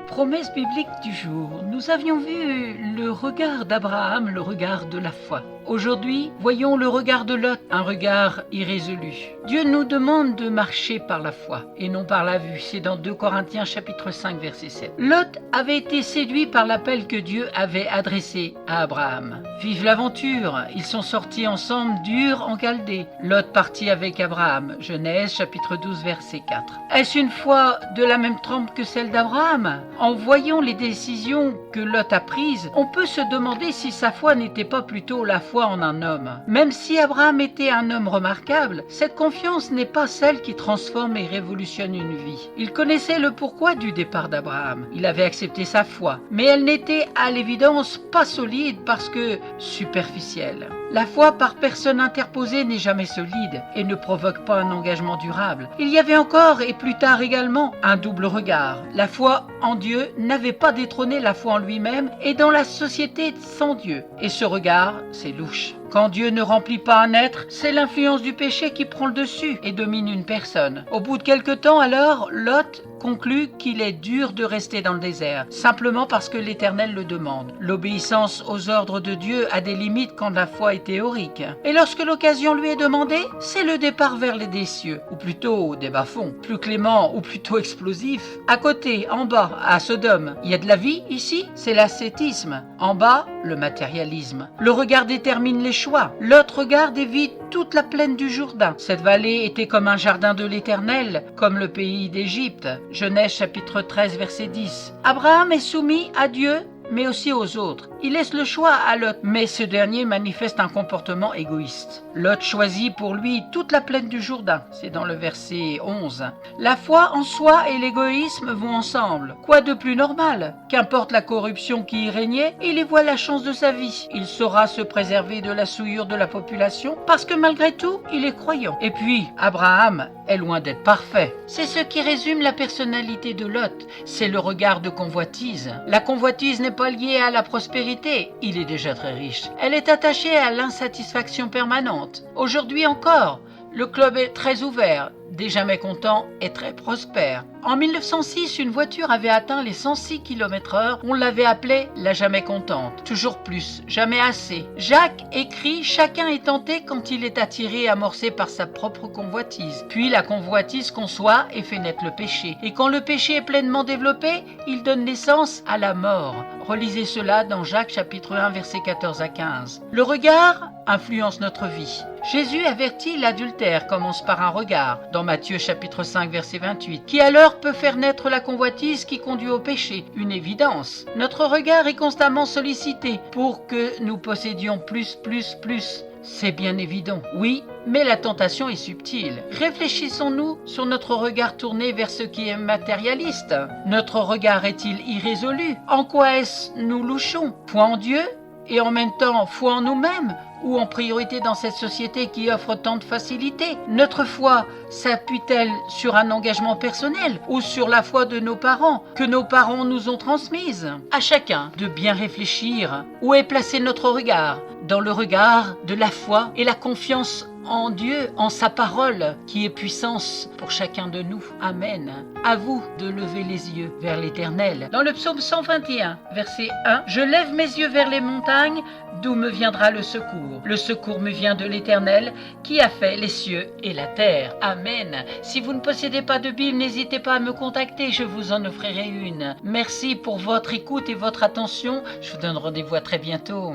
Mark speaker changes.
Speaker 1: Promesse biblique du jour. Nous avions vu le regard d'Abraham, le regard de la foi. Aujourd'hui, voyons le regard de Lot, un regard irrésolu. Dieu nous demande de marcher par la foi et non par la vue. C'est dans 2 Corinthiens chapitre 5 verset 7. Lot avait été séduit par l'appel que Dieu avait adressé à Abraham. Vive l'aventure! Ils sont sortis ensemble d'Ur en Chaldée. Lot partit avec Abraham. Genèse chapitre 12 verset 4. Est-ce une foi de la même trempe que celle d'Abraham? En voyant les décisions que Lot a prises, on peut se demander si sa foi n'était pas plutôt la foi en un homme. Même si Abraham était un homme remarquable, cette confiance n'est pas celle qui transforme et révolutionne une vie. Il connaissait le pourquoi du départ d'Abraham. Il avait accepté sa foi, mais elle n'était à l'évidence pas solide parce que superficielle. La foi par personne interposée n'est jamais solide et ne provoque pas un engagement durable. Il y avait encore, et plus tard également, un double regard. La foi en Dieu n'avait pas détrôné la foi en lui-même et dans la société sans Dieu. Et ce regard, c'est louche. Quand Dieu ne remplit pas un être, c'est l'influence du péché qui prend le dessus et domine une personne. Au bout de quelque temps alors, Lot conclut qu'il est dur de rester dans le désert, simplement parce que l'Éternel le demande. L'obéissance aux ordres de Dieu a des limites quand la foi est théorique. Et lorsque l'occasion lui est demandée, c'est le départ vers les cieux, ou plutôt des bas-fonds, plus clément ou plutôt explosif. À côté, en bas, à Sodome, il y a de la vie ici, c'est l'ascétisme. En bas, le matérialisme. Le regard détermine les choix. Lot regarde et vit toute la plaine du Jourdain. Cette vallée était comme un jardin de l'Éternel, comme le pays d'Égypte. Genèse chapitre 13 verset 10. Abraham est soumis à Dieu, mais aussi aux autres. Il laisse le choix à Lot, mais ce dernier manifeste un comportement égoïste. Lot choisit pour lui toute la plaine du Jourdain, c'est dans le verset 11. La foi en soi et l'égoïsme vont ensemble. Quoi de plus normal? Qu'importe la corruption qui y régnait, il y voit la chance de sa vie. Il saura se préserver de la souillure de la population, parce que malgré tout, il est croyant. Et puis, Abraham est loin d'être parfait. C'est ce qui résume la personnalité de Lot, c'est le regard de convoitise. La convoitise n'est pas liée à la prospérité, il est déjà très riche. Elle est attachée à l'insatisfaction permanente. Aujourd'hui encore, le club est très ouvert, des jamais contents et très prospère. En 1906, une voiture avait atteint les 106 km/h. On l'avait appelée la jamais contente. Toujours plus, jamais assez. Jacques écrit « Chacun est tenté quand il est attiré et amorcé par sa propre convoitise. Puis la convoitise conçoit et fait naître le péché. Et quand le péché est pleinement développé, il donne naissance à la mort. » Relisez cela dans Jacques chapitre 1 versets 14 à 15. Le regard influence notre vie. Jésus avertit l'adultère commence par un regard, dans Matthieu chapitre 5 verset 28, qui alors peut faire naître la convoitise qui conduit au péché, une évidence. Notre regard est constamment sollicité pour que nous possédions plus. C'est bien évident, oui, mais la tentation est subtile. Réfléchissons-nous sur notre regard tourné vers ce qui est matérialiste. Notre regard est-il irrésolu? En quoi est-ce nous louchons? Foi en Dieu et en même temps foi en nous-mêmes? Ou en priorité dans cette société qui offre tant de facilités? Notre foi s'appuie-t-elle sur un engagement personnel ou sur la foi de nos parents, que nos parents nous ont transmise? À chacun de bien réfléchir. Où est placé notre regard? Dans le regard de la foi et la confiance en Dieu, en sa parole, qui est puissance pour chacun de nous. Amen. À vous de lever les yeux vers l'Éternel. Dans le psaume 121, verset 1, « Je lève mes yeux vers les montagnes, d'où me viendra le secours? Le secours me vient de l'Éternel, qui a fait les cieux et la terre. » Amen. Si vous ne possédez pas de Bible, n'hésitez pas à me contacter, je vous en offrirai une. Merci pour votre écoute et votre attention. Je vous donne rendez-vous à très bientôt.